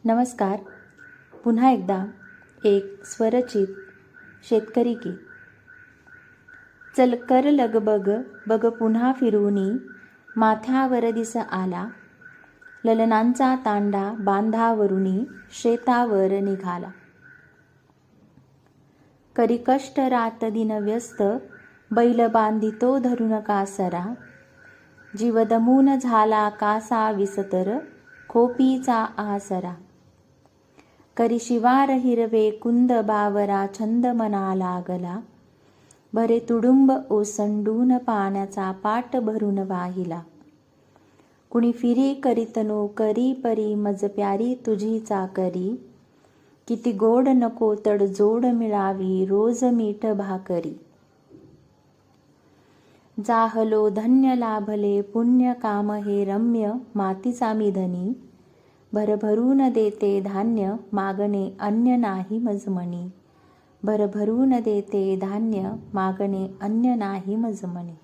नमस्कार. पुन्हा एकदा एक स्वरचित शेतकरी गीत. चल कर लगबग बग पुन्हा फिरूनी, माथ्यावर दिस आला, ललनांचा तांडा बांधावरुनी शेतावर निघाला. करी कष्ट रात दिन व्यस्त, बैल बांधितो धरून कासरा, जीव दमून झाला कासा विसतर, खोपीचा आसरा. करी शिवार हिरवे कुंद बावरा छंद मना लागला, भरे तुडुंब ओसंडून पाण्याचा पाट भरून वाहिला. कुणी फिरी करीत नो करी परी मज प्यारी तुझी चाकरी, किती गोड नको तडजोड मिळावी रोज मीठ भाकरी. जाहलो धन्य लाभले पुण्य काम हे रम्य मातीचा मी धनी, भरभरून देते धान्य मागणे अन्य नाही मजमणी, भरभरून देते धान्य मागणे अन्य नाही मजमणी.